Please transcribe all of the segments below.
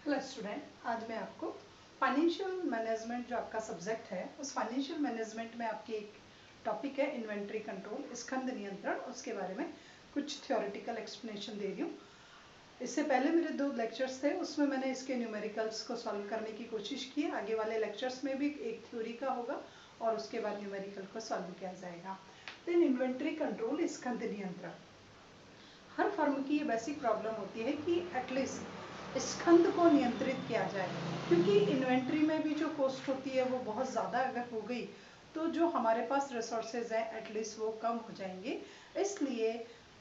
Hello student, आज मैं आपको फाइनेंशियल मैनेजमेंट जो आपका सब्जेक्ट है उस फाइनेंशियल मैनेजमेंट में आपकी एक टॉपिक है इन्वेंट्री कंट्रोल, स्कंद नियंत्रण। उसके बारे में कुछ थ्योरेटिकल एक्सप्लेनेशन दे रही हूँ। इससे पहले मेरे 2 लेक्चर्स थे, उसमें मैंने इसके न्यूमेरिकल्स को सॉल्व करने की कोशिश की। आगे वाले लेक्चर्स में भी एक थ्योरी का होगा और उसके बाद न्यूमेरिकल को सॉल्व किया जाएगा। देन इन्वेंट्री कंट्रोल, स्कंद नियंत्रण। हर फर्म की ये बेसिक प्रॉब्लम होती है कि एटलीस्ट स्कंद को नियंत्रित किया जाए, क्योंकि इन्वेंट्री में भी जो कॉस्ट होती है वो बहुत ज़्यादा अगर हो गई तो जो हमारे पास रिसोर्सेज हैं एटलीस्ट वो कम हो जाएंगे। इसलिए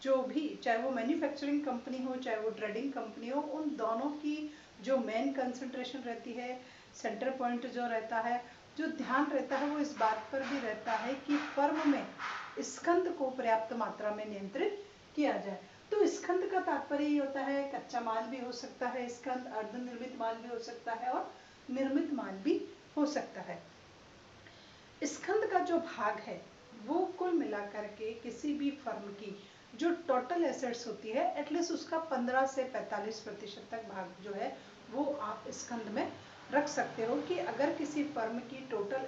जो भी, चाहे वो मैन्युफैक्चरिंग कंपनी हो चाहे वो ट्रेडिंग कंपनी हो, उन दोनों की जो मेन कंसंट्रेशन रहती है, सेंटर पॉइंट जो रहता है, जो ध्यान रहता है, वो इस बात पर भी रहता है कि फर्म में स्कंद को पर्याप्त मात्रा में नियंत्रित किया जाए। तो स्कंद का तात्पर्य ये होता है, कच्चा माल भी हो सकता है स्कंद, अर्धनिर्मित माल भी हो सकता है और निर्मित माल भी हो सकता है। स्कंद का जो भाग है वो कुल मिलाकर के किसी भी फर्म की जो टोटल एसेट्स होती है एटलीस्ट उसका 15 से 45% तक भाग जो है वो आप स्कंद में रख सकते हो। कि अगर किसी फर्म की टोटल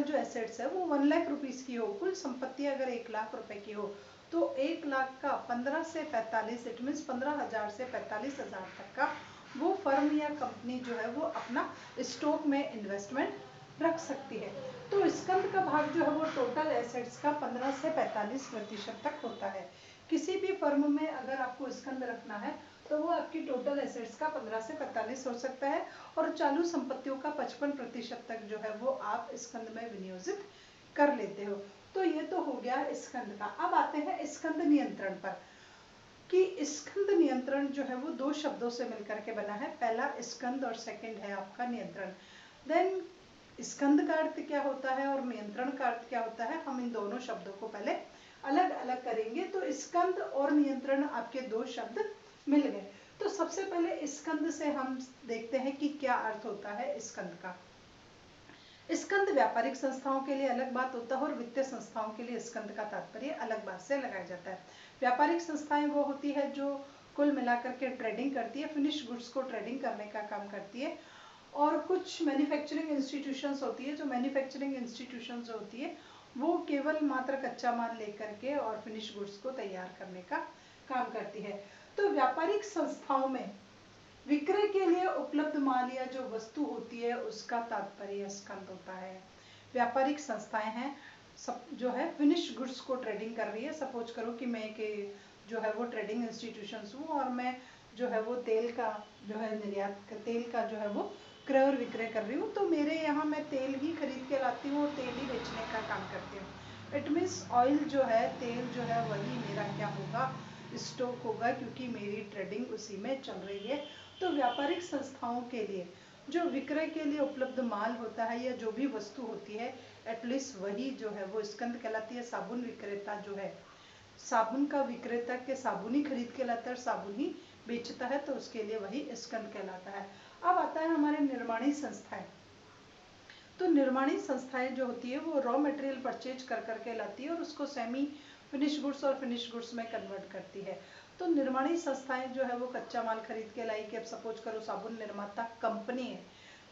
जो एसेट्स है वो 1 लाख रुपीस की हो, कुल संपत्ति अगर 1 लाख रुपए की हो, तो 1 लाख का 15 से 45, इट मीन्स 15,000 से 45,000 तक का वो फर्म या कंपनी जो है वो अपना स्टॉक में इन्वेस्टमेंट रख सकती है। तो स्कंद का भाग जो है वो टोटल एसेट्स का 15 से 45% तक होता है। किसी भी फर्म में अगर आपको स्कंद रखना है तो वो आपकी टोटल एसेट्स का 15 से 45 हो सकता है और चालू संपत्तियों का 55% तक जो है वो आप स्कंद में विनियोजित कर लेते हो। तो ये तो हो गया स्कंद का। अब आते हैं स्कंद नियंत्रण पर, कि स्कंद नियंत्रण जो है वो 2 शब्दों से मिलकर के बना है। पहला स्कंद और सेकंड है आपका नियंत्रण। देन स्कंद का अर्थ क्या होता है और नियंत्रण का अर्थ क्या होता है, हम इन दोनों शब्दों को पहले अलग अलग करेंगे। तो स्कंद और नियंत्रण आपके 2 शब्द मिल गए। तो सबसे पहले स्कंद से हम देखते हैं कि क्या अर्थ होता है स्कंद का। स्कंद व्यापारिक संस्थाओं के लिए अलग बात होता है और वित्तीय संस्थाओं के लिए स्कंद का तात्पर्य अलग बात से लगाया जाता है। व्यापारिक संस्थाएं वो होती है जो कुल मिलाकर के ट्रेडिंग करती है, फिनिश गुड्स को ट्रेडिंग करने का काम करती है। और कुछ मैन्युफैक्चरिंग इंस्टीट्यूशंस होती है, जो मैन्युफैक्चरिंग इंस्टीट्यूशंस होती है वो केवल मात्र कच्चा माल लेकर के और फिनिश गुड्स को तैयार करने का काम करती है। तो व्यापारिक संस्थाओं में विक्रय के लिए उपलब्ध माल या जो वस्तु होती है उसका तात्पर्य स्कंद होता है। व्यापारिक संस्थाएं हैं सब जो है फिनिश गुड्स को ट्रेडिंग कर रही है। सपोज करो कि मैं के जो है वो ट्रेडिंग इंस्टीट्यूशंस हूँ और मैं जो है वो तेल का जो है निर्यात, तेल का जो है वो क्रय और विक्रय कर रही हूँ। तो मेरे यहाँ मैं तेल ही खरीद के लाती हूँ और तेल ही बेचने का काम करती हूँ। इट मीन्स ऑयल जो है, तेल जो है वही मेरा क्या होगा, स्टॉक होगा, क्योंकि मेरी ट्रेडिंग उसी में चल रही है। तो व्यापारिक संस्थाओं के लिए जो विक्रय के लिए उपलब्ध माल होता है या जो भी वस्तु होती है एटलीस्ट वही जो है वो स्कंद कहलाती है। साबुन विक्रेता जो है, साबुन का विक्रेता के साबुन ही खरीद के लाता है, साबुन ही बेचता है, तो उसके लिए वही स्कंद कहलाता है। अब आता है हमारे निर्माणी संस्थाएं। तो निर्माणी संस्थाएं जो होती है वो रॉ मटेरियल परचेज कर करके लाती है और उसको सेमी फिनिश गुड्स और फिनिश गुड्स में कन्वर्ट करती है। तो निर्माणी संस्थाएं जो है वो कच्चा माल खरीद के लाई कि अब सपोज करो साबुन निर्माता कंपनी है,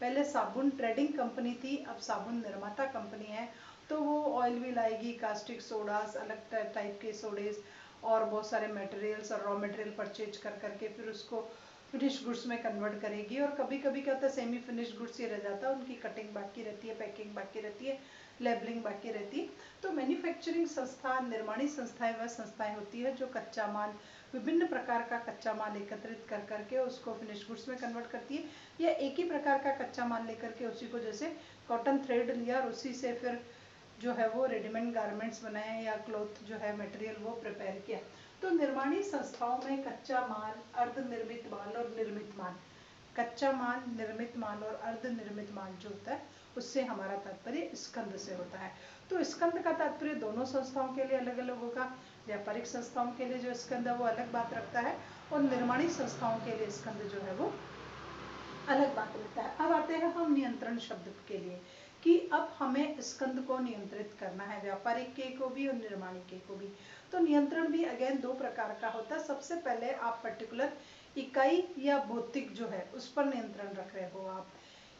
पहले साबुन ट्रेडिंग कंपनी थी, अब साबुन निर्माता कंपनी है। तो वो ऑयल भी लाएगी, कास्टिक सोडास, अलग टाइप के सोडेज और बहुत सारे मटेरियल्स और रॉ मटेरियल परचेज कर करके फिर उसको फिनिश गुड्स में कन्वर्ट करेगी। और कभी कभी क्या होता है सेमी फिनिश गुड्स ही रह जाता है, उनकी कटिंग बाकी रहती है, पैकिंग बाकी रहती है, लेबलिंग बाकी रहती है। तो मैन्युफैक्चरिंग संस्था, निर्माणी संस्थाएं वह संस्थाएं होती है जो कच्चा माल, विभिन्न प्रकार का कच्चा माल एकत्रित कर करके उसको फिनिश गुड्स में कन्वर्ट करती है, या एक ही प्रकार का कच्चा माल लेकर के उसी को, जैसे कॉटन थ्रेड लिया और उसी से फिर जो है वो रेडीमेड गारमेंट्स बनाए या क्लॉथ जो है मटेरियल वो प्रिपेयर किया। तो निर्माणी संस्थाओं में कच्चा माल, अर्धनिर्मित माल और निर्मित माल, कच्चा माल, निर्मित माल और अर्धनिर्मित माल जो होता है उससे हमारा तात्पर्य स्कंद से होता है। तो स्कंद का तात्पर्य दोनों संस्थाओं के लिए अलग अलग होगा। व्यापारिक संस्थाओं के लिए जो स्कंद है वो अलग बात रखता है और निर्माणी संस्थाओं के लिए स्कंद जो है वो अलग बात रखता है। अब आते हैं हम नियंत्रण शब्द के लिए, कि अब हमें स्कंद को नियंत्रित करना है, व्यापारिक के को भी और निर्माणिक के को भी। तो नियंत्रण भी अगेन दो प्रकार का होता है। सबसे पहले आप पर्टिकुलर इकाई या भौतिक जो है उस पर नियंत्रण रख रहे हो आप,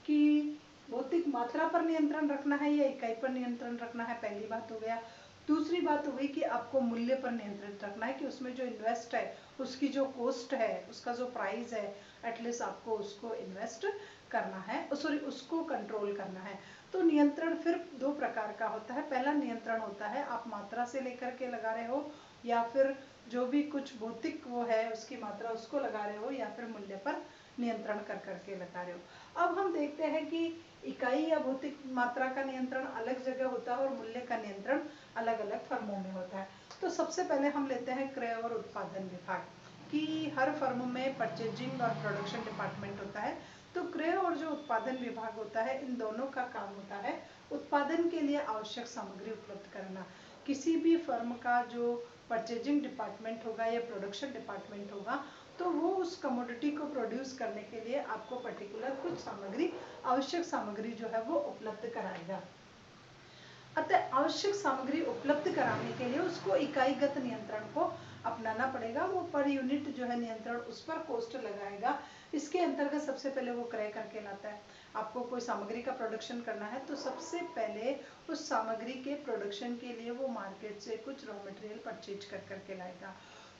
कि भौतिक मात्रा पर नियंत्रण रखना है या इकाई पर नियंत्रण रखना है, पहली बात हो गया। दूसरी बात हो गई कि आपको मूल्य पर नियंत्रित रखना है, कि उसमें जो इन्वेस्ट है उसकी जो कॉस्ट है, उसका जो प्राइस है, एटलीस्ट आपको उसको इन्वेस्ट करना है, सॉरी उसको कंट्रोल करना है। तो नियंत्रण फिर दो प्रकार का होता है। पहला नियंत्रण होता है आप मात्रा से लेकर के लगा रहे हो, या फिर जो भी कुछ भौतिक वो है उसकी मात्रा उसको लगा रहे हो, या फिर मूल्य पर नियंत्रण कर करके लगा रहे हो। अब हम देखते हैं कि इकाई या भौतिक मात्रा का नियंत्रण अलग जगह होता है और मूल्य का नियंत्रण अलग अलग फर्मों में होता है। तो सबसे पहले हम लेते हैं क्रय और उत्पादन विभाग, कि हर फर्म में परचेजिंग और प्रोडक्शन डिपार्टमेंट होता है। तो क्रय और जो उत्पादन विभाग होता है, इन दोनों का काम होता है उत्पादन के लिए आवश्यक सामग्री उपलब्ध करना। किसी भी फर्म का जो परचेजिंग डिपार्टमेंट होगा या प्रोडक्शन डिपार्टमेंट होगा, तो वो उस कमोडिटी को प्रोड्यूस करने के लिए आपको पर्टिकुलर कुछ सामग्री, आवश्यक सामग्री जो है वो उपलब्ध कराएगा। अतः आवश्यक सामग्री उपलब्ध कराने के लिए उसको इकाईगत नियंत्रण को अपनाना पड़ेगा। वो पर यूनिट जो है नियंत्रण उस पर कॉस्ट लगाएगा। इसके अंतर्गत सबसे पहले वो क्रय करके लाता है। आपको कोई सामग्री का प्रोडक्शन करना है तो सबसे पहले उस सामग्री के प्रोडक्शन के लिए वो मार्केट से कुछ रॉ मटेरियल परचेज कर करके लाएगा।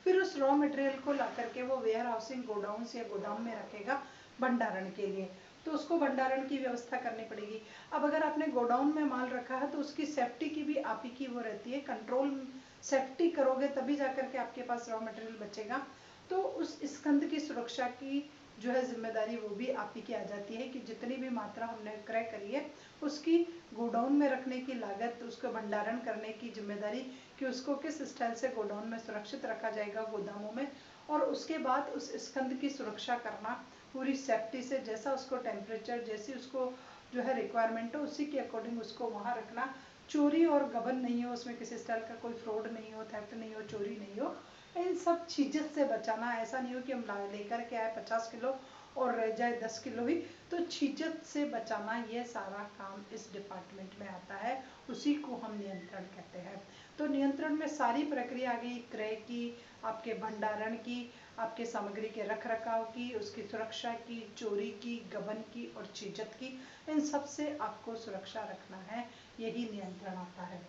फिर उस रॉ मटेरियल को ला करके वो वेयर हाउसिंग गोडाउन्स या गोदाम में रखेगा भंडारण के लिए। तो उसको भंडारण की व्यवस्था करनी पड़ेगी। अब अगर आपने गोडाउन में माल रखा है तो उसकी सेफ्टी की भी आप ही की वो रहती है, कंट्रोल सेफ्टी करोगे तभी जाकर के आपके पास रॉ मटेरियल बचेगा। तो उस स्कंद की सुरक्षा की जो है जिम्मेदारी वो भी आप ही की आ जाती है, कि जितनी भी मात्रा हमने क्रय करी है उसकी गोडाउन में रखने की लागत, उसको भंडारण करने की जिम्मेदारी, कि उसको किस स्टाइल से गोडाउन में सुरक्षित रखा जाएगा गोदामों में, और उसके बाद उस स्कंद की सुरक्षा करना पूरी सेफ्टी से, जैसा उसको टेम्परेचर, जैसी उसको जो है रिक्वायरमेंट हो उसी के अकॉर्डिंग उसको वहाँ रखना। चोरी और गबन नहीं हो, उसमें किसी स्टाइल का कोई फ्रॉड नहीं हो, थेफ्ट नहीं हो, चोरी नहीं हो, इन सब चीज़ों से बचाना। ऐसा नहीं हो कि हम लेकर के आए 50 किलो और रह जाए 10 किलो ही। तो छीजत से बचाना, ये सारा काम इस डिपार्टमेंट में आता है, उसी को हम नियंत्रण कहते हैं। तो नियंत्रण में सारी प्रक्रिया आ गई, क्रय की, आपके भंडारण की, आपके सामग्री के रख रखाव की, उसकी सुरक्षा की, चोरी की, गबन की और छीजत की, इन सब से आपको सुरक्षा रखना है, यही नियंत्रण आता है।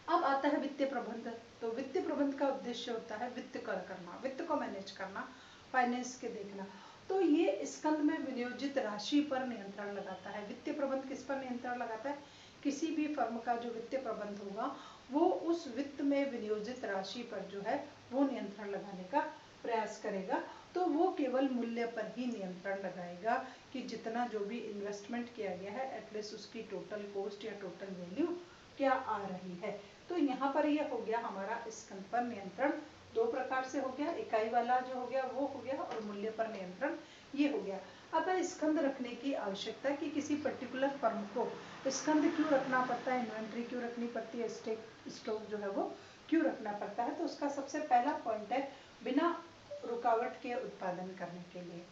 अब आता है वित्तीय प्रबंध। तो वित्तीय प्रबंध का उद्देश्य होता है वित्त करना, वित्त को मैनेज करना, फाइनेंस के देखना। तो ये स्कंद में विनियोजित राशि पर नियंत्रण लगाता है। वित्तीय प्रबंध किस पर नियंत्रण लगाता है? किसी भी फर्म का जो वित्तीय प्रबंध होगा वो उस वित्त में विनियोजित राशि पर जो है वो नियंत्रण लगाने का प्रयास करेगा। तो वो केवल मूल्य पर ही नियंत्रण लगाएगा, कि जितना जो भी इन्वेस्टमेंट किया गया है एटलीस्ट उसकी टोटल कॉस्ट या टोटल वैल्यू क्या आ रही है। तो यहाँ पर ये हो गया हमारा स्कंद पर नियंत्रण, दो प्रकार से हो गया, इकाई वाला जो हो गया वो हो गया, और मूल्य पर नियंत्रण ये हो गया। अतः स्कंद रखने की आवश्यकता, कि किसी पर्टिकुलर फर्म को स्कंद क्यों रखना पड़ता है, इन्वेंट्री क्यों रखनी पड़ती है, स्टॉक जो है वो क्यों रखना पड़ता है। तो उसका सबसे पहला पॉइंट है बिना रुकावट के उत्पादन करने के लिए,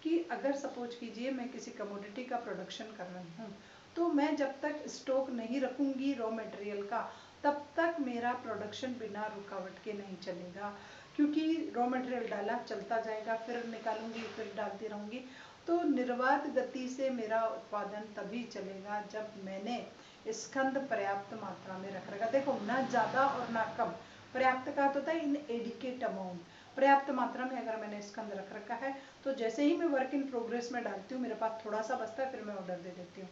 कि अगर सपोज कीजिए मैं किसी कमोडिटी का प्रोडक्शन कर रही हूँ, तो मैं जब तक स्टॉक नहीं रखूंगी रॉ मटेरियल का, तब तक मेरा प्रोडक्शन बिना रुकावट के नहीं चलेगा, क्योंकि रॉ मटेरियल डाला चलता जाएगा, फिर निकालूंगी, फिर डालती रहूंगी। तो निर्बाध गति से मेरा उत्पादन तभी चलेगा जब मैंने स्कंद पर्याप्त मात्रा में रख रखा। देखो, ना ज़्यादा और ना कम, पर्याप्त का होता है इन एडिकेट अमाउंट, पर्याप्त मात्रा में अगर मैंने स्कंद रख रखा है तो जैसे ही मैं वर्क इन प्रोग्रेस में डालती हूँ, मेरे पास थोड़ा सा बचता है, फिर मैं ऑर्डर दे देती हूँ।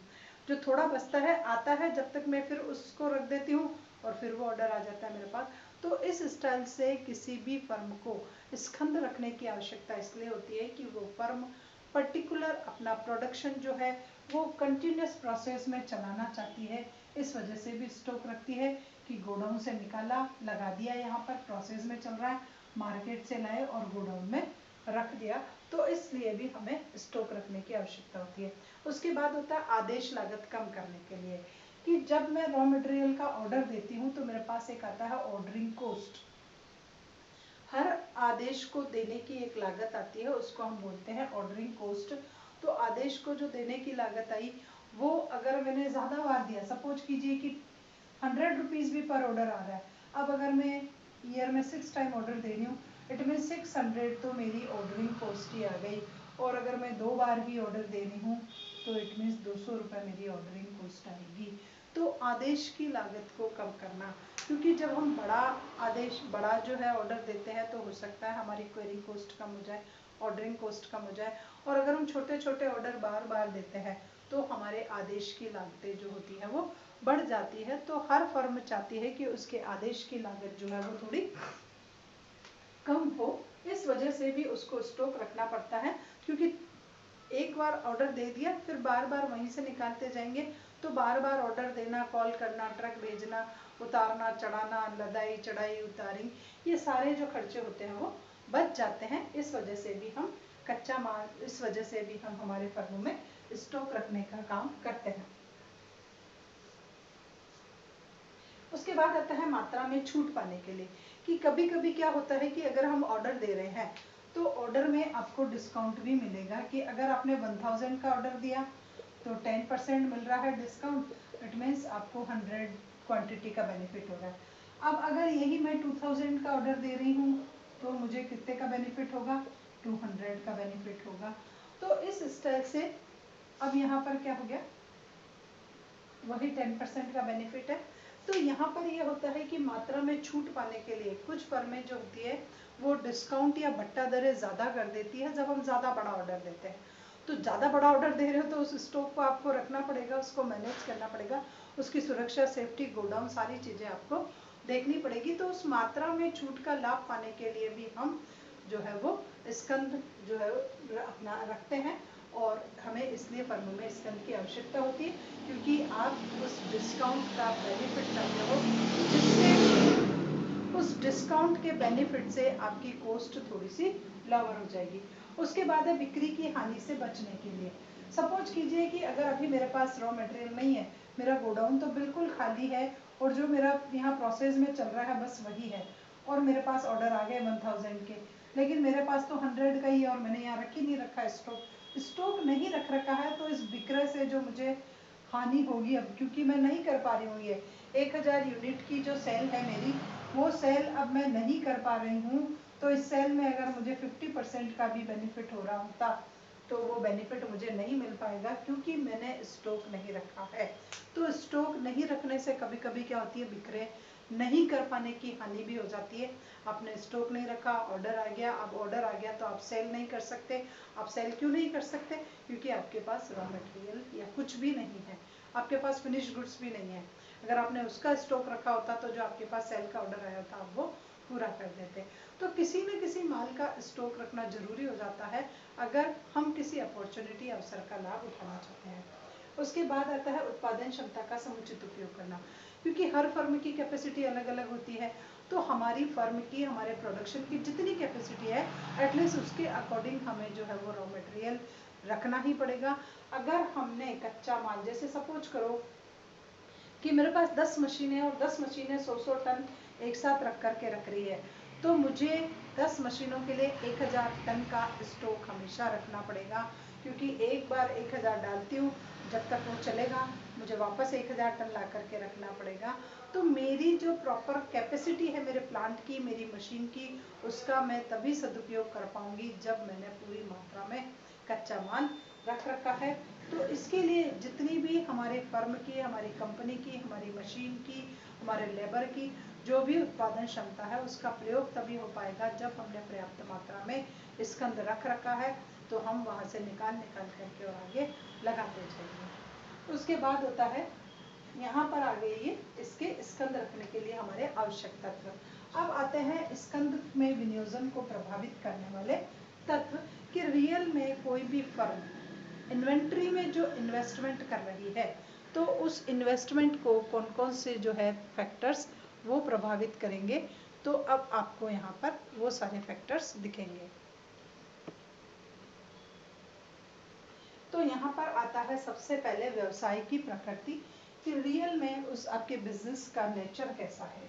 जो थोड़ा बचता है आता है, जब तक मैं फिर उसको रख देती हूँ और फिर वो ऑर्डर आ जाता है मेरे पास। तो इस स्टाइल से किसी भी फर्म को स्कंद रखने की आवश्यकता इसलिए होती है कि वो फर्म पर्टिकुलर अपना प्रोडक्शन जो है वो कंटिन्यूस प्रोसेस में चलाना चाहती है। इस वजह से भी स्टॉक रखती है, कि गोडाउन से निकाला, लगा दिया, यहाँ पर प्रोसेस में चल रहा है, मार्केट से लाए और गोडाउन में रख दिया। तो इसलिए भी हमें स्टॉक रखने की आवश्यकता होती है। उसके बाद होता है आदेश लागत कम करने के लिए, कि जब मैं रॉ मटेरियल का ऑर्डर देती हूँ तो मेरे पास एक आता है ऑर्डरिंग कॉस्ट। हर आदेश को देने की एक लागत आती है, उसको हम बोलते हैं ऑर्डरिंग कॉस्ट। तो आदेश को जो देने की लागत आई वो अगर मैंने ज़्यादा बार दिया, सपोज कीजिए कि 100 रुपीज़ भी पर ऑर्डर आ रहा है, अब अगर मैं ईयर में 6 टाइम ऑर्डर दे रही हूँ, इट मीन 600 तो मेरी ऑर्डरिंग कॉस्ट ही आ गई। और अगर मैं 2 बार ही ऑर्डर दे रही हूँ तो इट मीन्स 200 रुपये मेरी ऑर्डरिंग कॉस्ट आएगी। तो आदेश की लागत को कम करना, क्योंकि जब हम बड़ा जो है ऑर्डर देते हैं तो हो सकता है हमारी क्वेरी कॉस्ट कम हो जाए, ऑर्डरिंग कॉस्ट कम हो जाए। और अगर हम छोटे छोटे ऑर्डर बार बार देते हैं तो हमारे आदेश की लागतें जो होती है वो बढ़ जाती है। तो हर फर्म चाहती है कि उसके आदेश की लागत जो है वो थोड़ी कम हो, इस वजह से भी उसको स्टॉक रखना पड़ता है। क्योंकि एक बार ऑर्डर दे दिया फिर बार बार वहीं से निकालते जाएंगे तो बार बार ऑर्डर देना, कॉल करना, ट्रक भेजना, उतारना चढ़ाना, लदाई चढ़ाई उतारी, ये सारे जो खर्चे होते हैं वो बच जाते हैं। इस वजह से भी हम कच्चा माल, इस वजह से भी हम हमारे फर्मों में स्टॉक रखने का काम करते हैं। उसके बाद आता है मात्रा में छूट पाने के लिए, कि कभी कभी क्या होता है कि अगर हम ऑर्डर दे रहे हैं तो ऑर्डर में आपको डिस्काउंट भी मिलेगा। कि अगर आपने 1000 का ऑर्डर दिया तो 10% मिल रहा है डिस्काउंट, इट मीन्स आपको 100 क्वांटिटी का बेनिफिट हो रहा है। अब अगर यही मैं 2000 का ऑर्डर दे रही हूँ तो मुझे कितने का बेनिफिट होगा, 200 का बेनिफिट होगा। तो इस स्टाइल से अब यहाँ पर क्या हो गया, वही 10% का बेनिफिट है। तो यहाँ पर यह होता है कि मात्रा में छूट पाने के लिए कुछ फर्में जो होती है वो डिस्काउंट या बट्टा दरें ज़्यादा कर देती है जब हम ज़्यादा बड़ा ऑर्डर देते हैं। तो ज़्यादा बड़ा ऑर्डर दे रहे हो तो उस स्टॉक को आपको रखना पड़ेगा, उसको मैनेज करना पड़ेगा, उसकी सुरक्षा, सेफ्टी, गोडाउन, सारी चीज़ें आपको देखनी पड़ेगी। तो उस मात्रा में छूट का लाभ पाने के लिए भी हम जो है वो स्कंद जो है अपना रखते हैं। और हमें इसलिए फर्मों में स्कंद की आवश्यकता होती है, क्योंकि आप उस डिस्काउंट का बेनिफिट चाहते हो जिससे उस डिस्काउंट के बेनिफिट से आपकी कॉस्ट थोड़ी सी लोअर हो जाएगी। उसके बाद है बिक्री की हानि से बचने के लिए। सपोज कीजिए कि अगर अभी मेरे पास रॉ मटेरियल नहीं है, मेरा गोडाउन तो बिल्कुल खाली है और जो मेरा यहाँ प्रोसेस में चल रहा है बस वही है, और मेरे पास ऑर्डर आ गए 1000 के, लेकिन मेरे पास तो 100 का ही है और मैंने यहाँ रख ही नहीं रखा है, स्टॉक नहीं रख रखा है। तो इस विक्रय से जो मुझे हानि होगी अब, क्योंकि मैं नहीं कर पा रही हूँ, ये 1000 यूनिट की जो सेल है मेरी, वो सेल अब मैं नहीं कर पा रही हूँ। तो इस सेल में अगर मुझे 50% का भी बेनिफिट हो रहा होता तो वो बेनिफिट मुझे नहीं मिल पाएगा, क्योंकि मैंने स्टॉक नहीं रखा है। तो स्टॉक नहीं रखने से कभी कभी क्या होती है, विक्रय नहीं कर पाने की हानि भी हो जाती है। आपने स्टॉक नहीं रखा, ऑर्डर आ गया, अब ऑर्डर आ गया तो आप सेल नहीं कर सकते। आप सेल क्यों नहीं कर सकते, क्योंकि आपके पास रॉ मटेरियल या कुछ भी नहीं है, आपके पास फिनिश गुड्स भी नहीं है। अगर आपने उसका स्टॉक रखा होता तो जो आपके पास सेल का ऑर्डर आया होता आप वो पूरा कर देते। तो किसी न किसी माल का स्टॉक रखना जरूरी हो जाता है अगर हम किसी अपॉर्चुनिटी, अवसर का लाभ उठाना चाहते हैं। उसके बाद आता है उत्पादन क्षमता का समुचित उपयोग करना, क्योंकि हर फर्म की कैपेसिटी अलग अलग होती है। तो हमारी फर्म की, हमारे प्रोडक्शन की जितनी कैपेसिटी है एटलीस्ट उसके अकॉर्डिंग हमें जो है वो रॉ मटेरियल रखना ही पड़ेगा। अगर हमने कच्चा माल, जैसे सपोज करो कि मेरे पास 10 मशीनें और 10 मशीनें 100 टन एक साथ रख करके रख रही है, तो मुझे 10 मशीनों के लिए 1000 टन का स्टॉक हमेशा रखना पड़ेगा। क्योंकि एक बार 1000 डालती हूँ, जब तक वो चलेगा मुझे वापस 1000 टन ला करके रखना पड़ेगा। तो मेरी जो प्रॉपर कैपेसिटी है मेरे प्लांट की, मेरी मशीन की, उसका मैं तभी सदुपयोग कर पाऊंगी जब मैंने पूरी मात्रा में कच्चा माल रख रखा है। तो इसके लिए जितनी भी हमारे फर्म की, हमारी कंपनी की, हमारी मशीन की, हमारे लेबर की जो भी उत्पादन क्षमता है उसका प्रयोग तभी हो पाएगा जब हमने पर्याप्त मात्रा में स्कंद रख रखा है। तो हम वहाँ से निकाल करके और आगे लगाते जाएंगे। उसके बाद होता है, यहाँ पर आ गए ये इसके स्कंद रखने के लिए हमारे आवश्यक तत्व। अब आते हैं स्कंद में विनियोजन को प्रभावित करने वाले तत्व, कि रियल में कोई भी फर्म इन्वेंट्री में जो इन्वेस्टमेंट कर रही है तो उस इन्वेस्टमेंट को कौन कौन से जो है फैक्टर्स वो प्रभावित करेंगे। तो अब आपको यहाँ पर वो सारे फैक्टर्स दिखेंगे। तो यहाँ पर आता है सबसे पहले व्यवसाय की प्रकृति, कि रियल में उस आपके बिजनेस का नेचर कैसा है।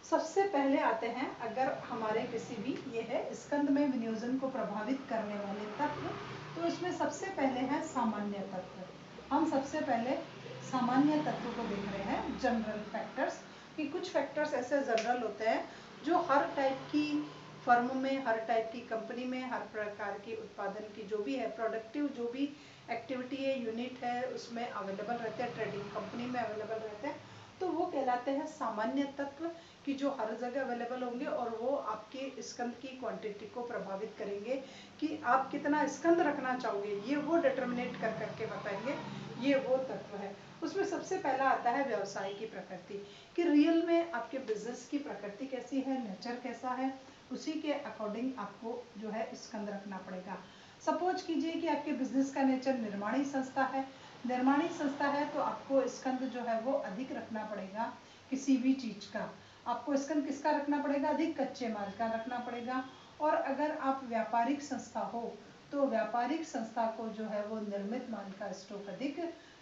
सबसे पहले आते हैं, अगर हमारे किसी भी, ये है स्कंद में विनियोजन को प्रभावित करने वाले तत्व, तो इसमें सबसे पहले है सामान्य तत्व। हम सबसे पहले सामान्य तत्व को देख रहे हैं, जनरल फैक्टर्स, कि कुछ फैक्टर्स ऐसे जनरल होते हैं जो हर टाइप की फर्म में, हर टाइप की कंपनी में, हर प्रकार की उत्पादन की जो भी है प्रोडक्टिव जो भी एक्टिविटी है, यूनिट है, उसमें अवेलेबल रहते हैं, ट्रेडिंग कंपनी में अवेलेबल रहते हैं। तो वो कहलाते हैं सामान्य तत्व, कि जो हर जगह अवेलेबल होंगे और वो आपके स्कंद की क्वांटिटी को प्रभावित करेंगे कि आप कितना स्कंद रखना चाहोगे, ये वो डिटर्मिनेट कर करके बताएंगे। ये वो तत्व है। उसमें सबसे पहला आता है व्यवसाय की प्रकृति, कि रियल में आपके बिजनेस की प्रकृति कैसी है, नेचर कैसा है, उसी के अकॉर्डिंग आपको जो है स्कंद रखना पड़ेगा। सपोज कीजिए कि आपके बिजनेस का नेचर निर्माणी संस्था है, निर्माणी संस्था है तो आपको स्कंद जो है वो अधिक रखना पड़ेगा किसी भी चीज का। आपको स्कंद किसका रखना पड़ेगा, अधिक कच्चे माल का रखना पड़ेगा। और अगर आप व्यापारिक संस्था हो तो व्यापारिक संस्था को जो है वो निर्मित माल का स्टॉक अधिक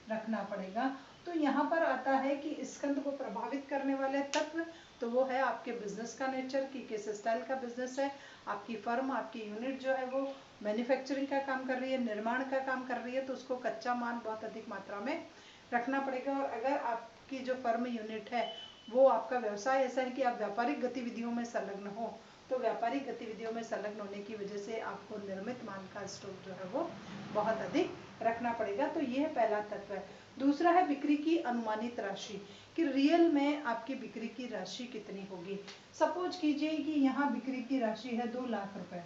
रखना पड़ेगा। तो यहाँ पर आता है कि स्कंद को प्रभावित करने वाले तत्व, तो वो है आपके बिजनेस का नेचर, कि किस स्टाइल का बिजनेस है, आपकी फर्म, आपकी यूनिट जो है वो मैन्युफैक्चरिंग का काम कर रही है, निर्माण का काम कर रही है, तो उसको कच्चा माल बहुत अधिक मात्रा में रखना पड़ेगा। और अगर आपकी जो फर्म यूनिट है वो आपका व्यवसाय ऐसा है कि आप व्यापारिक गतिविधियों में संलग्न हो, तो व्यापारिक गतिविधियों में संलग्न होने की वजह से आपको निर्मित माल का स्टॉक जो है वो बहुत अधिक रखना पड़ेगा। तो यह पहला तत्व है। दूसरा है बिक्री की अनुमानित राशि, कि रियल में आपकी बिक्री की राशि कितनी होगी। सपोज कीजिए कि यहाँ बिक्री की राशि है 2 लाख रुपए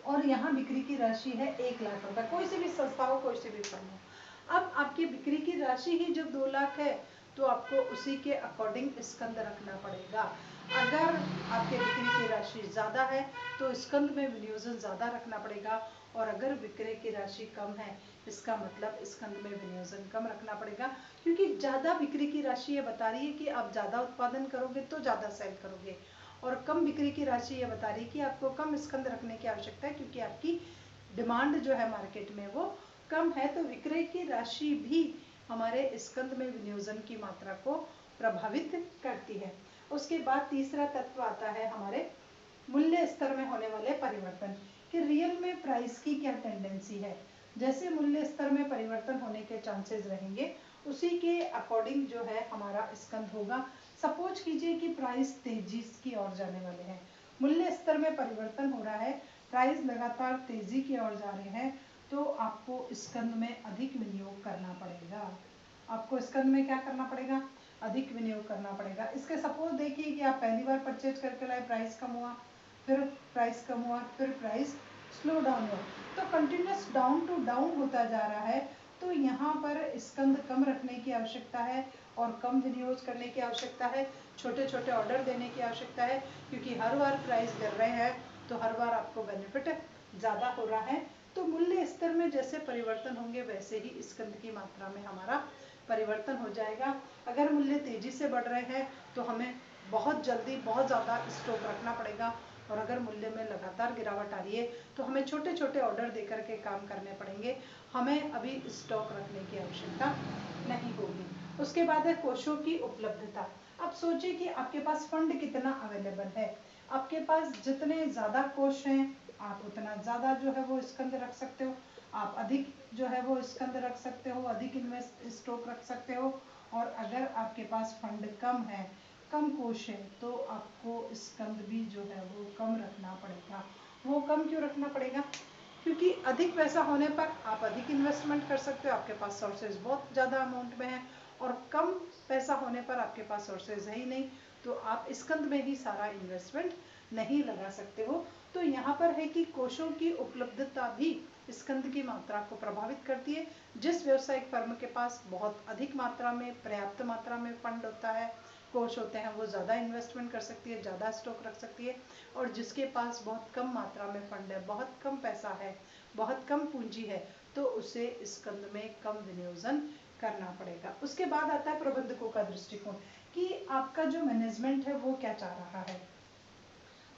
और यहाँ बिक्री की राशि है 1 लाख रुपए, कोई सी भी संस्था हो, कोई सी भी फर्म हो। अब आपकी बिक्री की राशि ही जब 2 लाख है तो आपको उसी के अकॉर्डिंग स्कंद रखना पड़ेगा। अगर आपके बिक्री की राशि ज़्यादा है तो स्कंद में विनियोजन ज़्यादा रखना पड़ेगा, और अगर बिक्री की राशि कम है इसका मतलब स्कंद में विनियोजन कम रखना पड़ेगा, क्योंकि ज़्यादा बिक्री की राशि ये बता रही है कि आप ज़्यादा उत्पादन करोगे तो ज़्यादा सेल करोगे, और कम बिक्री की राशि ये बता रही है कि आपको कम स्कंद रखने की आवश्यकता है, क्योंकि आपकी डिमांड जो है मार्केट में वो कम है। तो विक्रय की राशि भी हमारे स्कंद में विनियोजन की मात्रा को प्रभावित करती है। उसके बाद तीसरा तत्व आता है हमारे मूल्य स्तर में होने वाले परिवर्तन, कि रियल में प्राइस की क्या टेंडेंसी है। जैसे मूल्य स्तर में परिवर्तन होने के चांसेस रहेंगे उसी के अकॉर्डिंग जो है हमारा स्कंद होगा। सपोज कीजिए कि प्राइस तेजी की ओर जाने वाले हैं, मूल्य स्तर में परिवर्तन हो रहा है, प्राइस लगातार तेजी की ओर जा रहे हैं, तो आपको स्कंद में अधिक विनियोग करना पड़ेगा। आपको स्कंद में क्या करना पड़ेगा, अधिक विनियोग करना पड़ेगा। इसके सपोज देखिए कि आप पहली बार परचेज करके लाए, प्राइस कम हुआ, फिर प्राइस कम हुआ, फिर प्राइस स्लो डाउन हुआ, तो कंटिन्यूस डाउन टू डाउन होता जा रहा है। तो यहाँ पर स्कंद कम रखने की आवश्यकता है और कम विनियोग करने की आवश्यकता है, छोटे छोटे ऑर्डर देने की आवश्यकता है, क्योंकि हर बार प्राइस गिर रहे हैं तो हर बार आपको बेनिफिट ज़्यादा हो रहा है। तो मूल्य स्तर में जैसे परिवर्तन होंगे वैसे ही स्कंद की मात्रा में हमारा परिवर्तन हो जाएगा। अगर मूल्य तेजी से बढ़ रहे हैं तो हमें बहुत जल्दी बहुत ज़्यादा स्टॉक रखना पड़ेगा, और अगर मूल्य में लगातार गिरावट आ रही है तो हमें छोटे छोटे ऑर्डर देकर के काम करने पड़ेंगे, हमें अभी स्टॉक रखने की आवश्यकता नहीं होगी। उसके बाद है कोषों की उपलब्धता। अब सोचिए कि आपके पास फंड कितना अवेलेबल है, आपके पास जितने ज़्यादा कोष हैं आप उतना ज़्यादा जो है वो स्कंद रख सकते हो, आप अधिक जो है वो स्कंद रख सकते हो, अधिक इन्वेस्ट स्टॉक रख सकते हो। और अगर आपके पास फंड कम है, कम कोष है, तो आपको स्कंद भी जो है वो कम रखना पड़ेगा। वो कम क्यों रखना पड़ेगा, क्योंकि अधिक पैसा होने पर आप अधिक इन्वेस्टमेंट कर सकते हो, आपके पास सोर्सेज बहुत ज़्यादा अमाउंट में है, और कम पैसा होने पर आपके पास सोर्सेज है ही नहीं, तो आप स्कंद में ही सारा इन्वेस्टमेंट नहीं लगा सकते हो। तो यहाँ पर है कि कोषों की उपलब्धता भी स्कंद की मात्रा को प्रभावित करती है। जिस व्यवसायिक फर्म के पास बहुत अधिक मात्रा में, पर्याप्त मात्रा में फंड होता है, कोष होते हैं, वो ज़्यादा इन्वेस्टमेंट कर सकती है, ज़्यादा स्टॉक रख सकती है। और जिसके पास बहुत कम मात्रा में फंड है, बहुत कम पैसा है, बहुत कम पूंजी है, तो उसे स्कंद में कम विनियोजन करना पड़ेगा। उसके बाद आता है प्रबंधकों का दृष्टिकोण, कि आपका जो मैनेजमेंट है वो क्या चाह रहा है।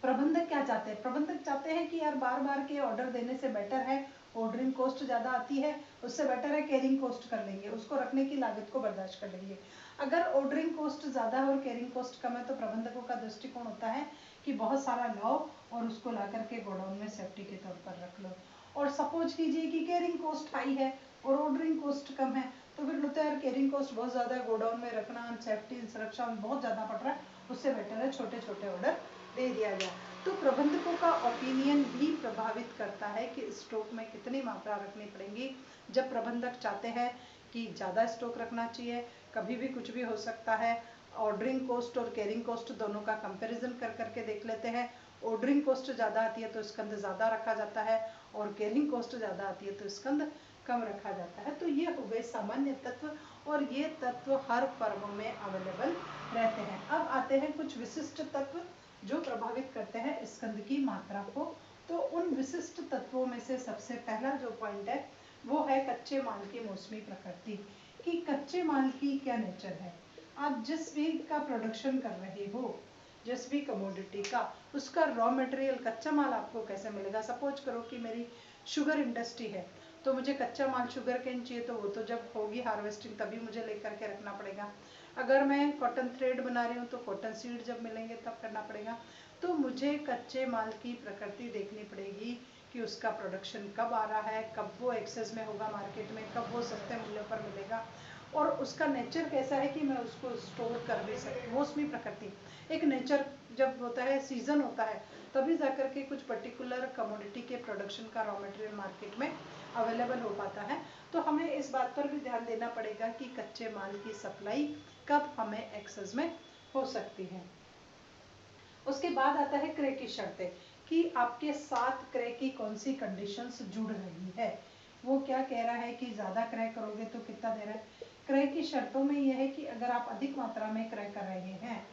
प्रबंधक क्या चाहते हैं, प्रबंधक चाहते हैं कि यार बार बार के ऑर्डर देने से बेटर है, ऑर्डरिंग कॉस्ट ज़्यादा आती है, उससे बेटर है कैरिंग कॉस्ट कर लेंगे, उसको रखने की लागत को बर्दाश्त कर लेंगे। अगर ऑर्डरिंग कॉस्ट ज़्यादा है और कैरिंग कॉस्ट कम है तो प्रबंधकों का दृष्टिकोण होता है कि बहुत सारा लाओ और उसको ला करके गोडाउन में सेफ्टी के तौर पर रख लो। और सपोज कीजिए कि कैरिंग कॉस्ट हाई है और ऑर्डरिंग कॉस्ट कम है, तो फिर लगता है यार कैरिंग कॉस्ट बहुत ज़्यादा है, गोडाउन में रखना, सेफ्टी सुरक्षा बहुत ज़्यादा पड़ रहा है, उससे बेटर है छोटे छोटे ऑर्डर दे दिया जाए। तो प्रबंधकों का ओपिनियन भी प्रभावित करता है कि स्टॉक में कितनी मात्रा रखनी पड़ेगी। जब प्रबंधक चाहते हैं कि ज़्यादा स्टॉक रखना चाहिए, कभी भी कुछ भी हो सकता है, ऑर्डरिंग कॉस्ट और कैरिंग कॉस्ट दोनों का कंपैरिजन कर करके देख लेते हैं। ऑर्डरिंग कॉस्ट ज़्यादा आती है तो स्कंद ज़्यादा रखा जाता है, और कैरिंग कॉस्ट ज़्यादा आती है तो स्कंद कम रखा जाता है। तो ये हो गए सामान्य तत्व, और ये तत्व हर फर्म में अवेलेबल रहते हैं। अब आते हैं कुछ विशिष्ट तत्व जो प्रभावित करते हैं स्कंद की मात्रा को। तो उन विशिष्ट तत्वों में से सबसे पहला जो पॉइंट है वो है कच्चे माल की मौसमी प्रकृति, कि कच्चे माल की क्या नेचर है। आप जिस भी का प्रोडक्शन कर रहे हो, जिस भी कमोडिटी का, उसका रॉ मटेरियल कच्चा माल आपको कैसे मिलेगा। सपोज करो कि मेरी शुगर इंडस्ट्री है, तो मुझे कच्चा माल शुगर केन चाहिए, तो वो तो जब होगी हार्वेस्टिंग तभी मुझे लेकर के रखना पड़ेगा। अगर मैं कॉटन थ्रेड बना रही हूँ तो कॉटन सीड जब मिलेंगे तब करना पड़ेगा। तो मुझे कच्चे माल की प्रकृति देखनी पड़ेगी कि उसका प्रोडक्शन कब आ रहा है, कब वो एक्सेस में होगा मार्केट में, कब वो सस्ते मूल्य पर मिलेगा, और उसका नेचर कैसा है कि मैं उसको स्टोर कर भी सकती हूँ। मौसमी प्रकृति एक नेचर जब होता है, सीजन होता है, तभी जाकर के कुछ पर्टिकुलर कमोडिटी के प्रोडक्शन का रॉ मटेरियल मार्केट में अवेलेबल हो पाता है। तो हमें इस बात पर भी ध्यान देना पड़ेगा कि कच्चे माल की सप्लाई कब हमें एक्सेस में हो सकती है। उसके बाद आता है क्रय की शर्तें, कि आपके साथ क्रय की कौन सी कंडीशंस जुड़ रही है। वो क्या कह रहा है कि ज़्यादा क्रय करोगे तो कितना दे रहा है। क्रय की शर्तों में यह है कि अगर आप अधिक मात्रा में क्रय कर रहे हैं,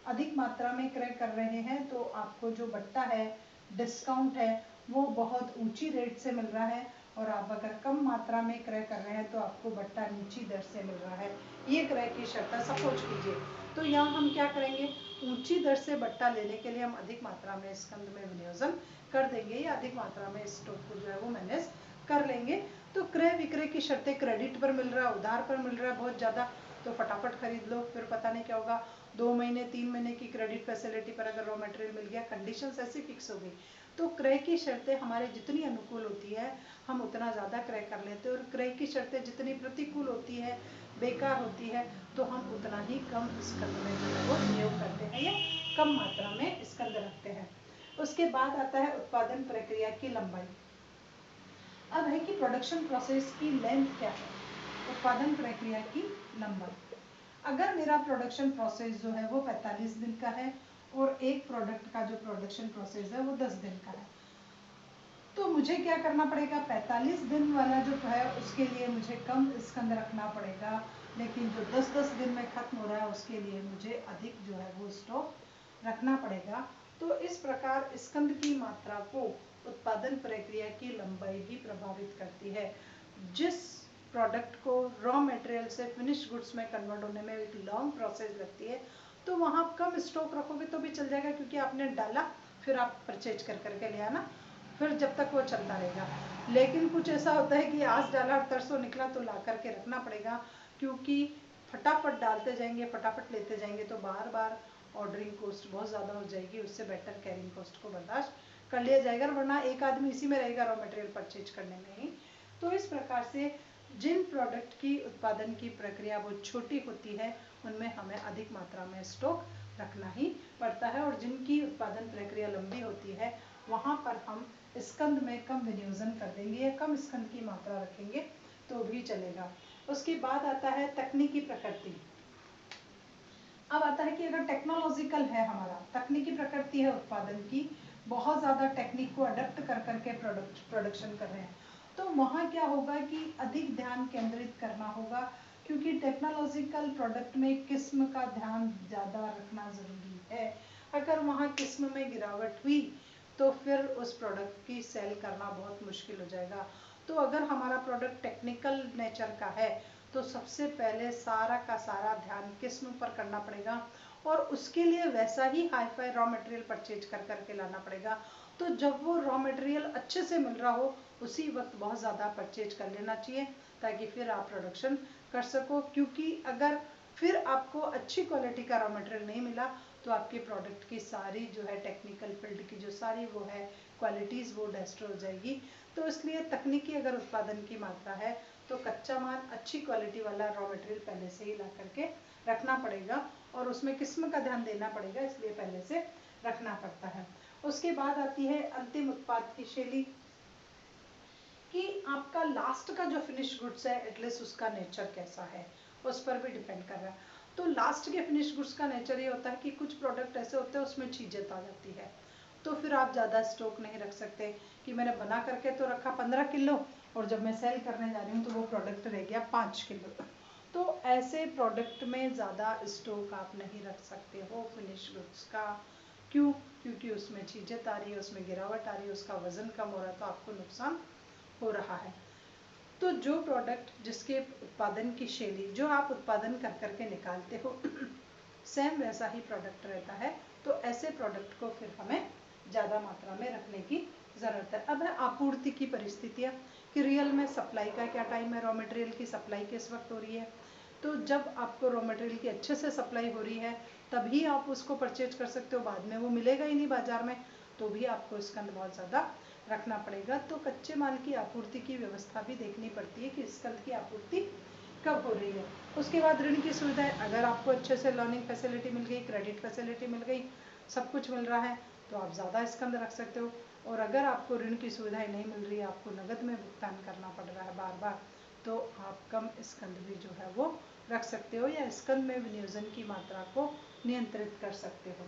अधिक मात्रा में क्रय कर रहे हैं, तो आपको जो बट्टा है, डिस्काउंट है, वो बहुत ऊंची रेट से मिल रहा है, और आप अगर कम मात्रा में क्रय कर रहे हैं तो आपको बट्टा नीची दर से मिल रहा है। ये क्रय की शर्त है। सपोज कीजिए, तो यहाँ हम क्या करेंगे, ऊंची दर से बट्टा लेने के लिए हम अधिक मात्रा में स्कंद में विनियोजन कर देंगे, या अधिक मात्रा में स्टॉक को जो है वो मैनेज कर लेंगे। तो क्रय विक्रय की शर्तें, क्रेडिट पर मिल रहा है, उधार पर मिल रहा है बहुत ज़्यादा, तो फटाफट खरीद लो, फिर पता नहीं क्या होगा, 2 महीने 3 महीने की क्रेडिट फैसिलिटी पर अगर रॉ मटेरियल मिल गया, कंडीशंस ऐसी फिक्स हो गई। तो क्रय की शर्तें हमारे जितनी अनुकूल होती है हम उतना ज़्यादा क्रय कर लेते हैं, और क्रय की शर्तें जितनी प्रतिकूल होती है, बेकार होती है, तो हम उतना ही कम स्कंद में जो है वो विनियोग करते हैं या कम मात्रा में स्कंद रखते हैं। उसके बाद आता है उत्पादन प्रक्रिया की लंबाई। अब है कि प्रोडक्शन प्रोसेस की लेंथ क्या है, उत्पादन प्रक्रिया की लंबाई। अगर मेरा प्रोडक्शन प्रोसेस जो है वो 45 दिन का है, और एक प्रोडक्ट का जो प्रोडक्शन प्रोसेस है वो 10 दिन का है, तो मुझे क्या करना पड़ेगा, 45 दिन वाला जो है उसके लिए मुझे कम स्कंद रखना पड़ेगा, लेकिन जो 10-10 दिन में खत्म हो रहा है उसके लिए मुझे अधिक जो है वो स्टॉक रखना पड़ेगा। तो इस प्रकार स्कंद की मात्रा को उत्पादन प्रक्रिया की लंबाई भी प्रभावित करती है। जिस प्रोडक्ट को रॉ मटेरियल से फिनिश गुड्स में कन्वर्ट होने में एक लॉन्ग प्रोसेस लगती है, तो वहाँ कम स्टॉक रखोगे तो भी चल जाएगा, क्योंकि आपने डाला, फिर आप परचेज कर करके ले आना, फिर जब तक वो चलता रहेगा। लेकिन कुछ ऐसा होता है कि आज डाला और तरसों निकला, तो ला करके रखना पड़ेगा, क्योंकि फटाफट डालते जाएंगे, फटाफट लेते जाएंगे, तो बार बार ऑर्डरिंग कॉस्ट बहुत ज़्यादा हो जाएगी। उससे बेटर कैरिंग कॉस्ट को बर्दाश्त कर लिया जाएगा, वरना एक आदमी इसी में रहेगा रॉ मटेरियल परचेज करने में ही। तो इस प्रकार से जिन प्रोडक्ट की उत्पादन की प्रक्रिया वो छोटी होती है, उनमें हमें अधिक मात्रा में स्टॉक रखना ही पड़ता है, और जिनकी उत्पादन प्रक्रिया लंबी होती है वहाँ पर हम स्कंद में कम विनियोजन कर देंगे या कम स्कंद की मात्रा रखेंगे तो भी चलेगा। उसके बाद आता है तकनीकी प्रकृति। अब आता है कि अगर टेक्नोलॉजिकल है, हमारा तकनीकी प्रकृति है उत्पादन की, बहुत ज़्यादा टेक्निक को अडेप्ट कर करके प्रोडक्शन कर रहे हैं, तो वहाँ क्या होगा कि अधिक ध्यान केंद्रित करना होगा, क्योंकि टेक्नोलॉजिकल प्रोडक्ट में किस्म का ध्यान ज़्यादा रखना ज़रूरी है। अगर वहाँ किस्म में गिरावट हुई तो फिर उस प्रोडक्ट की सेल करना बहुत मुश्किल हो जाएगा। तो अगर हमारा प्रोडक्ट टेक्निकल नेचर का है, तो सबसे पहले सारा का सारा ध्यान किस्म पर करना पड़ेगा, और उसके लिए वैसा ही hi-fi raw material purchase कर करके लाना पड़ेगा। तो जब वो रॉ मटेरियल अच्छे से मिल रहा हो, उसी वक्त बहुत ज़्यादा परचेज कर लेना चाहिए, ताकि फिर आप प्रोडक्शन कर सको। क्योंकि अगर फिर आपको अच्छी क्वालिटी का रॉ मटेरियल नहीं मिला, तो आपके प्रोडक्ट की सारी जो है टेक्निकल फील्ड की जो सारी वो है क्वालिटीज़ वो डिस्ट्रॉय हो जाएगी। तो इसलिए तकनीकी अगर उत्पादन की मात्रा है तो कच्चा माल अच्छी क्वालिटी वाला रॉ मटेरियल पहले से ही ला करके रखना पड़ेगा और उसमें किस्म का ध्यान देना पड़ेगा, इसलिए पहले से रखना पड़ता है। उसके बाद आती है अंतिम उत्पाद की शैली कि आपका लास्ट का जो फिनिश गुड्स है एटलीस्ट उसका नेचर कैसा है, उस पर भी डिपेंड कर रहा है। तो लास्ट के फिनिश गुड्स का नेचर ये होता है कि कुछ प्रोडक्ट ऐसे होते हैं उसमें चीज़ें आ जाती है, तो फिर आप ज़्यादा स्टॉक नहीं रख सकते कि मैंने बना करके तो रखा 15 किलो और जब मैं सेल करने जा रही हूँ तो वो प्रोडक्ट रह गया 5 किलो। तो ऐसे प्रोडक्ट में ज़्यादा स्टॉक आप नहीं रख सकते हो फिनिश गुड्स का। क्यों? क्योंकि उसमें चीज़ें आ रही है, उसमें गिरावट आ रही है, उसका वजन कम हो रहा है, तो आपको नुकसान हो रहा है। तो जो प्रोडक्ट जिसके उत्पादन की शैली जो आप उत्पादन कर करके निकालते हो सेम वैसा ही प्रोडक्ट रहता है, तो ऐसे प्रोडक्ट को फिर हमें ज़्यादा मात्रा में रखने की ज़रूरत है। अब है आपूर्ति की परिस्थितियाँ कि रियल में सप्लाई का क्या टाइम है, रॉ मटेरियल की सप्लाई किस वक्त हो रही है। तो जब आपको रॉ मटेरियल की अच्छे से सप्लाई हो रही है तभी आप उसको परचेज कर सकते हो, बाद में वो मिलेगा ही नहीं बाजार में, तो भी आपको स्कंद बहुत ज़्यादा रखना पड़ेगा। तो कच्चे माल की आपूर्ति की व्यवस्था भी देखनी पड़ती है कि स्कंद की आपूर्ति कब हो रही है। उसके बाद ऋण की सुविधाएं, अगर आपको अच्छे से लर्निंग फैसिलिटी मिल गई, क्रेडिट फैसिलिटी मिल गई, सब कुछ मिल रहा है तो आप ज़्यादा स्कंद रख सकते हो। और अगर आपको ऋण की सुविधाएं नहीं मिल रही है, आपको नगद में भुगतान करना पड़ रहा है बार बार, तो आप कम स्कंद भी जो है वो रख सकते हो या स्कंद में विनियोजन की मात्रा को नियंत्रित कर सकते हो।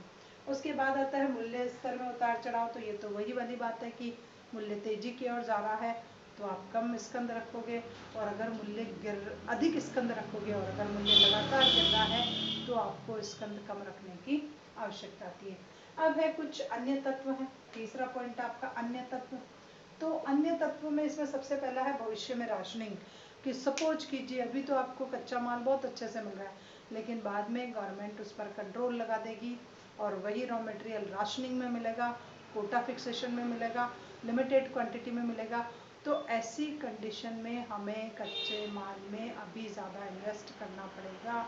उसके बाद आता है मूल्य स्तर में उतार चढ़ाव। तो ये तो वही वाली बात है कि मूल्य तेजी की ओर जा रहा है तो आप कम स्कंद रखोगे, और अगर मूल्य अधिक स्कंद रखोगे और अगर मूल्य लगातार गिर रहा है तो आपको स्कंद कम रखने की आवश्यकता आती है। अब है कुछ अन्य तत्व हैं, तीसरा पॉइंट आपका अन्य तत्व। तो अन्य तत्व में इसमें सबसे पहला है भविष्य में राशनिंग, कि सपोज कीजिए अभी तो आपको कच्चा माल बहुत अच्छे से मिल रहा है लेकिन बाद में गवर्नमेंट उस पर कंट्रोल लगा देगी और वही रॉ मटेरियल राशनिंग में मिलेगा, कोटा फिक्सेशन में मिलेगा, लिमिटेड क्वांटिटी में मिलेगा। तो ऐसी कंडीशन में हमें कच्चे माल में अभी ज़्यादा इन्वेस्ट करना पड़ेगा,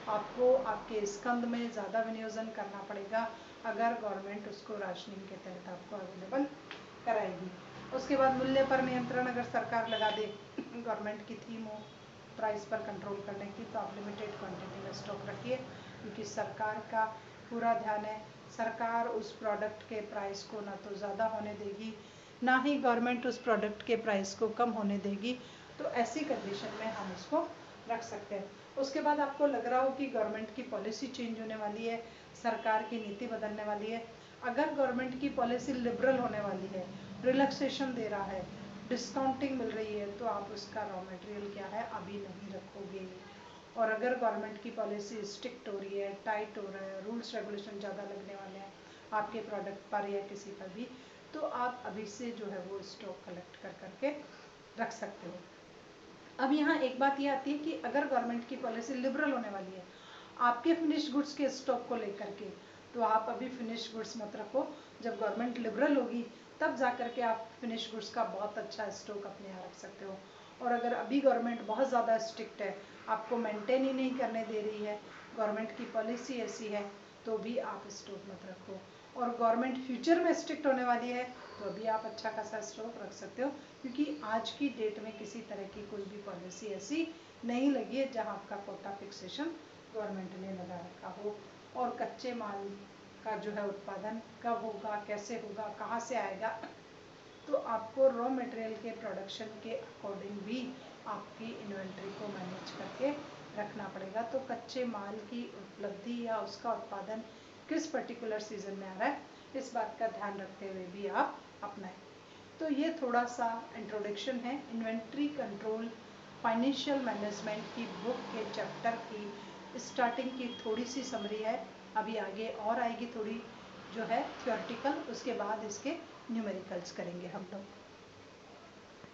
आपको आपके स्कंद में ज़्यादा विनियोजन करना पड़ेगा अगर गवर्नमेंट उसको राशनिंग के तहत आपको अवेलेबल कराएगी। उसके बाद मूल्य पर नियंत्रण अगर सरकार लगा दे, गवर्नमेंट की थीम हो प्राइस पर कंट्रोल करने की, तो आप लिमिटेड क्वांटिटी में स्टॉक रखिए, क्योंकि सरकार का पूरा ध्यान है, सरकार उस प्रोडक्ट के प्राइस को ना तो ज़्यादा होने देगी ना ही गवर्नमेंट उस प्रोडक्ट के प्राइस को कम होने देगी। तो ऐसी कंडीशन में हम उसको रख सकते हैं। उसके बाद आपको लग रहा हो कि गवर्नमेंट की पॉलिसी चेंज होने वाली है, सरकार की नीति बदलने वाली है। अगर गवर्नमेंट की पॉलिसी लिबरल होने वाली है, रिलैक्सेशन दे रहा है, डिस्काउंटिंग मिल रही है, तो आप उसका रॉ मटेरियल क्या है अभी नहीं रखोगे। और अगर गवर्नमेंट की पॉलिसी स्ट्रिक्ट हो रही है, टाइट हो रहा है, रूल्स रेगुलेशन ज़्यादा लगने वाले हैं आपके प्रोडक्ट पर या किसी पर भी, तो आप अभी से जो है वो स्टॉक कलेक्ट कर करके रख सकते हो। अब यहाँ एक बात ये आती है कि अगर गवर्नमेंट की पॉलिसी लिबरल होने वाली है आपके फिनिश गुड्स के स्टॉक को लेकर के, तो आप अभी फिनिश गुड्स मत रखो, जब गवर्नमेंट लिबरल होगी तब जा करके आप फिनिश गुड्स का बहुत अच्छा स्टॉक अपने यहाँ रख सकते हो। और अगर अभी गवर्नमेंट बहुत ज़्यादा स्ट्रिक्ट है, आपको मेंटेन ही नहीं करने दे रही है, गवर्नमेंट की पॉलिसी ऐसी है, तो भी आप स्टॉक मत रखो। और गवर्नमेंट फ्यूचर में स्ट्रिक्ट होने वाली है तो अभी आप अच्छा खासा स्टॉक रख सकते हो, क्योंकि आज की डेट में किसी तरह की कोई भी पॉलिसी ऐसी नहीं लगी है जहां आपका कोटा फिक्सेशन गवर्नमेंट ने लगा रखा हो। और कच्चे माल का जो है उत्पादन कब होगा, कैसे होगा, कहाँ से आएगा, तो आपको रॉ मटेरियल के प्रोडक्शन के अकॉर्डिंग भी आपकी इन्वेंट्री को मैनेज करके रखना पड़ेगा। तो कच्चे माल की उपलब्धि या उसका उत्पादन किस पर्टिकुलर सीजन में आ रहा है, इस बात का ध्यान रखते हुए भी आप अपनाएं। तो ये थोड़ा सा इंट्रोडक्शन है इन्वेंट्री कंट्रोल फाइनेंशियल मैनेजमेंट की बुक के चैप्टर की स्टार्टिंग की थोड़ी सी समरी है। अभी आगे और आएगी थोड़ी जो है थ्योरेटिकल, उसके बाद इसके न्यूमेरिकल्स करेंगे हम लोग।